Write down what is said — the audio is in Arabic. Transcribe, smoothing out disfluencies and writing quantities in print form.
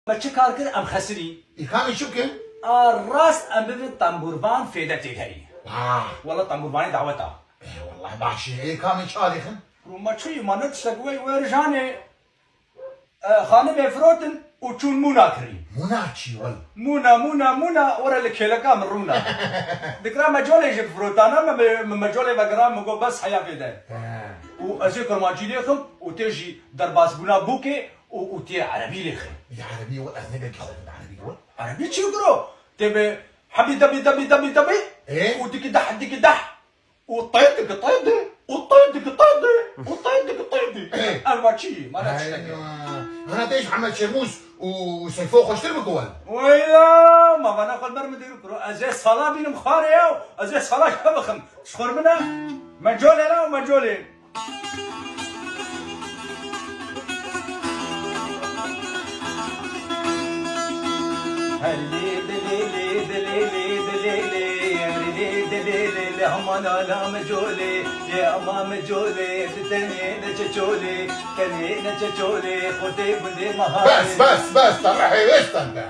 ما چه کار کرد ام خسری يكامل شو كان؟ راست ام ببین تنبوربان فیدتی هایی والله تنبوربانی دعوتا والله باشي يكامل شالخن روما چی مانت شگوی ورجانه خانه بفروتن و چون مونا کری مناچي والله مونا ورا الكيلكا من رونا ذكرى مجولة يجي فروتانا مجولة وقرام مقو بس حياة في ده وأذكر ما جي لكم وتجي درباس بنا بوكي وتي عربي لخم العربي والأجنبي ياخذ العربي والله عربي شو يقرو تبي حبي دبي إيه وديك دح وطيدك وطيدك إيه أنا شيء ما نتشتكي أيوة هذا ايش محمد شرموش وسيفوق اشتري بقول ويلا ما بنا قل بر مدير كرو ازي صلاة بين مخارية ازي صلاة كبخم شخور منا مجولي لا ومجولي هلي دليلي هم انا لا مجولي يا اما مجولي تتني نتشولي كني نتشولي خدي بدي مهاري بس طلع ايش انت